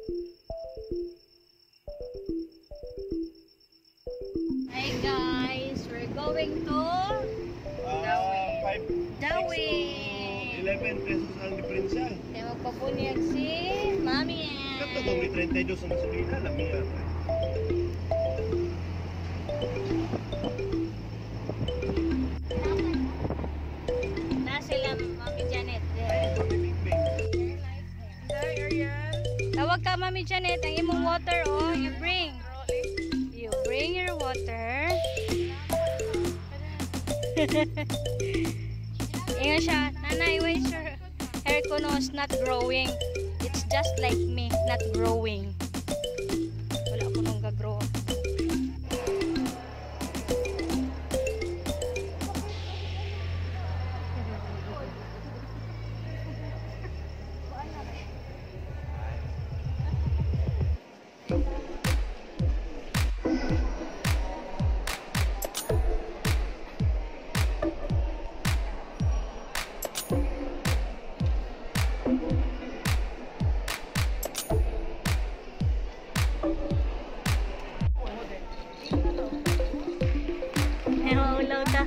Hi guys, we're going to Dawi. 11 pesos ang diferensya. Kaya magpapunyag si Mami. Kato kung may 32 sa masulina, lamiya. Na sila Mami Janet. Tawag ka Mami Janet, ang imong water oh, you bring your water. Ingat siya, nanay, why is your hair kunos not growing? It's just like me, not growing. Wala ko nung gagrow. Nahulaw ta.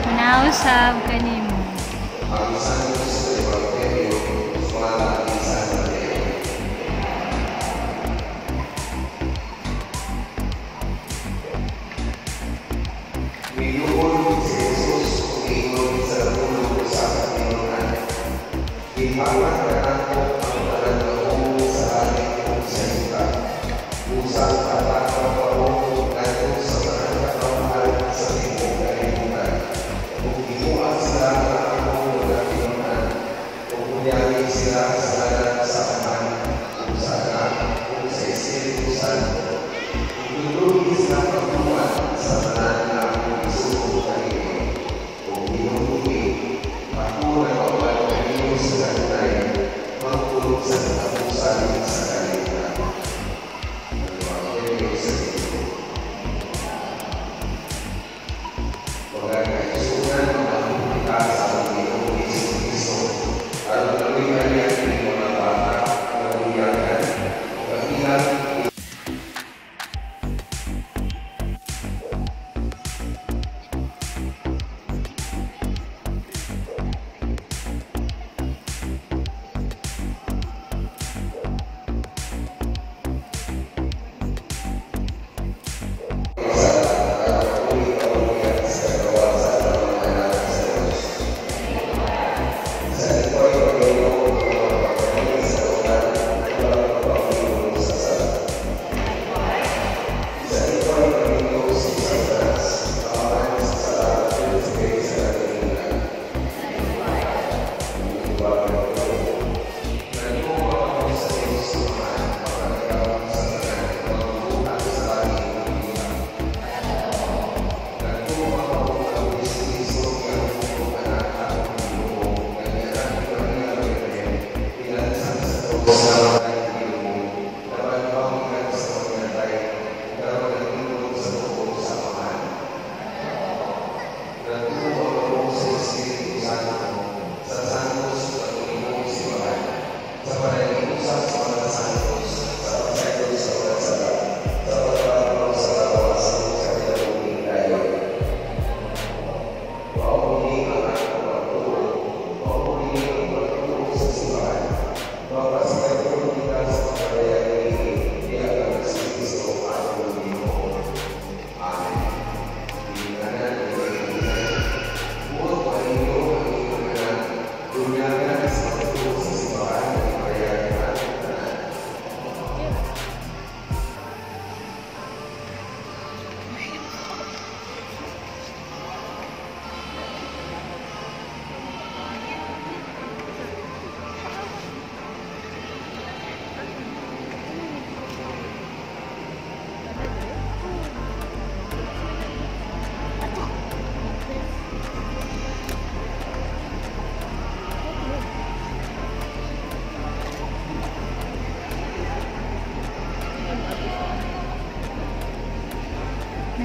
Manausab kanimo.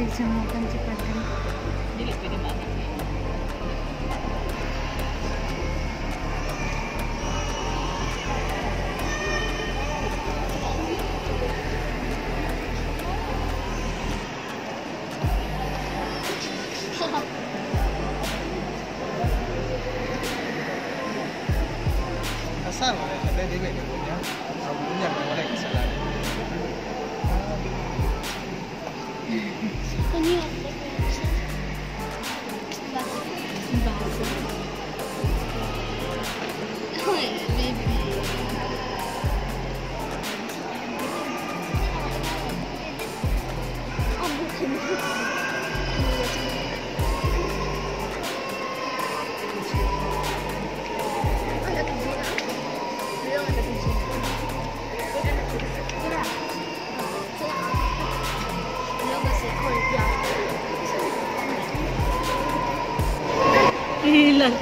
Nagsamukan si Padre. Dili pwede maanap. Asal ada dia ni punya, punya boleh kesalahan. Hilang.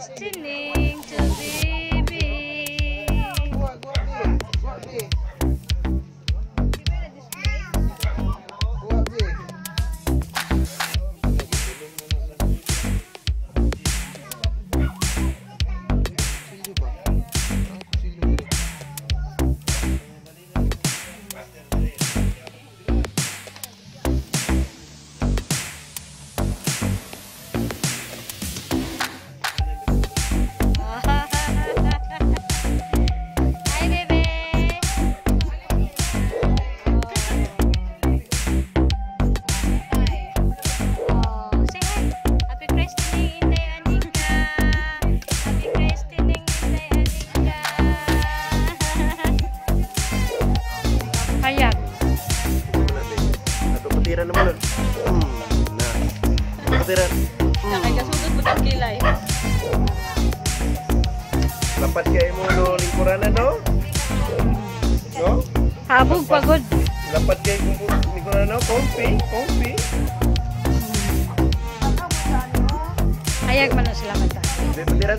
christening to baby. Hi, baby. Oh, say hi. Happy christening, Inday Anika. Happy christening, Inday Anika. Hayag. Ato patiran naman nun. Nah. Patiran. Nakakasudod mo ng kilay. Lapat kayo mo no lingkuranan no? No? Habog pagod. Lapat kayo lingkuranan no? Comfy. Hayag man na sila mata. Patiran.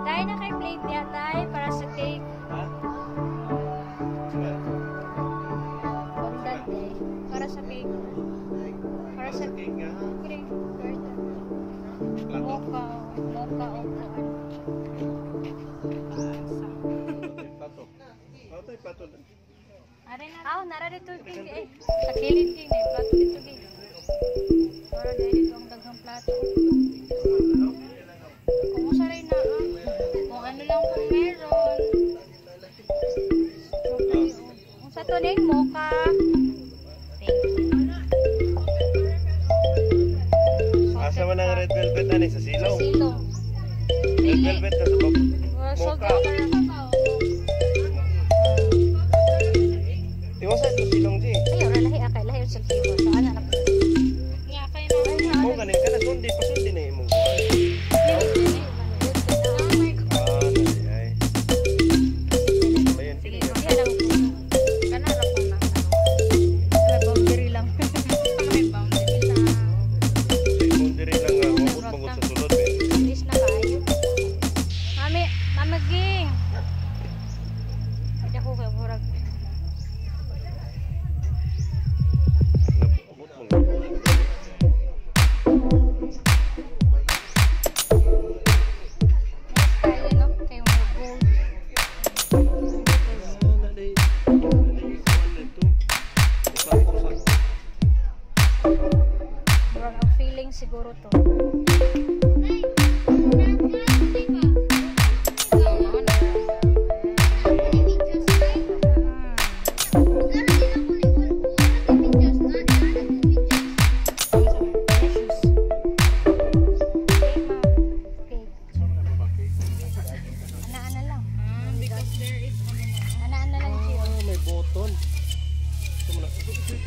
Tayo na kay plate niya, tayo, para sa cake. Fondant eh. Para sa cake. Para sa cake. Green. Mocha o ano. Pato. Nara dito king eh. Sa kilid king eh. Plato dito king. Para dito ang daghang plato. Kung usa rin na kung ano lang kung meron. Kung sa to ning mocha. Thank you. Asa man ang red velvet ani sa silong? Silong. Red velvet na sa bab. Sold Mocha. out na lang ako. Tiwas sa silong di. Ayaw, lahi akay. Lahi yung siltibo. So, ano na. Nga, kayo na. Mo ganin ka na sundi na imong. siguro to.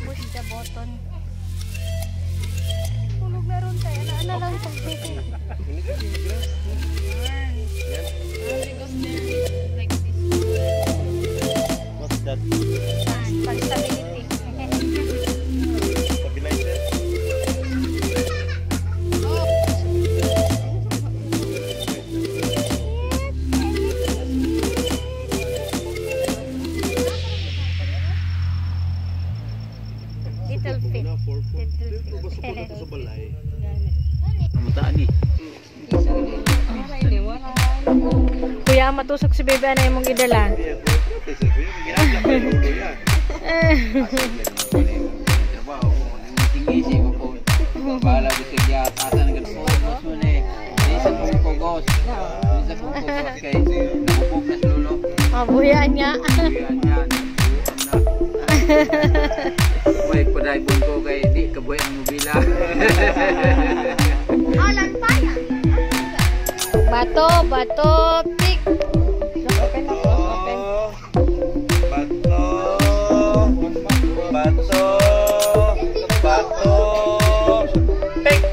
push the button. Tulog na ron tayo. Ano lang ito? Ini kan grass. What's that? Pag stability. Stabilizer. Little fit. Sa balay. Kuya, matusok si bebe na yung mong idala. Bahala ko sa giyat. Asan ang gano'n mo na eh. Isa kong kugos. Isa kong kugos kay nakupukas lolo. Mabuyan niya. Yan yan. May padaybon ko kay di kabuhay ang mobila. Bato, bato, pick. Open na po, open. Bato. Bato. Bato. Pick.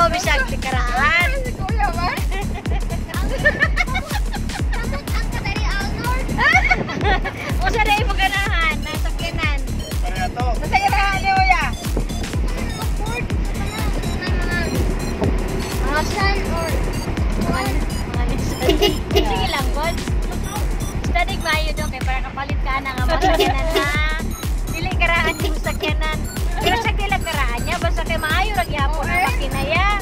Bisag likaraan. Kuya ba? Usa na yung maganahan, nasa kinan. Pareha to. Nasa irahan niyo ya. Mga sun or sige lang, God. Stadig mayo doon kay para kapalit ka na nga masakinan na. Dili karaan yung sakyanan. Pero sa kailang karaan niya, basta kay maayo lagi hapon na makinaya.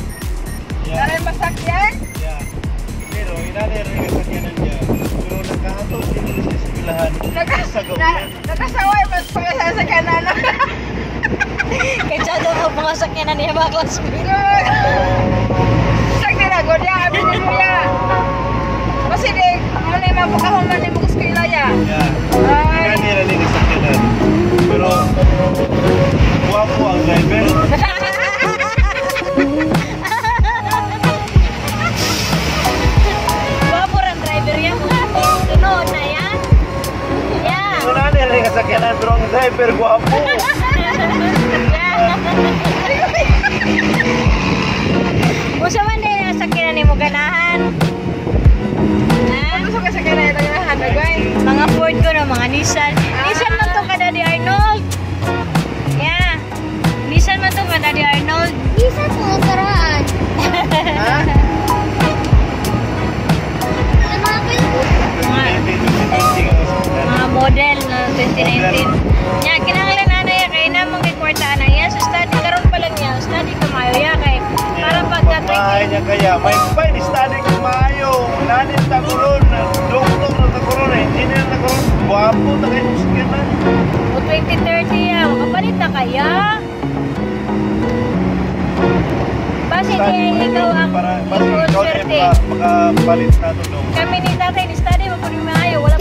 Daray masakyan? Yeah. Pero inalir rin ang sakyanan niya. Pero nakahatol din sa sibilahan. Sa gawin. Nakasaway mas pagkasa sa kanan. Kaya siya doon ang mga sakyanan niya mga classmates. Sakti na, god ya, abin niyo ya. Kasi di, ano na yung mapakahuman ni Mugus Kilaya. Yeah. Inalir rin ang sakyanan. Pero guwapo ang driver. Guwapo rin driver yan. Tinoon na yan. Yeah. Inalir rin ang sakyanan pero ang driver guwapo. Usa man din ang sakyanan ni mo ganahan. Ano sa kanan ito yung hanagay? Mga Ford ko na, mga Nissan. Nissan man to ka Daddy Arnold. Yeah. Nissan man to ka Daddy Arnold. Nissan po karaan. Ha? Mga model na 2019. Yeah, kinahanglan na ya kay na mga kwartaan na ya. So study karon pa lang ya. Study kamayo ya kay para Pagkahay niya kaya, may fine study kung maayo. Nanin taguron, doktor na taguron, engineer na taguron. Guwapo na kayo sakyanan. o 2030 ya. Makapalit na kaya. ikaw ang para ikaw na swerte. makapalit na ito. Kami ni tatay ni study mo po maayo. Wala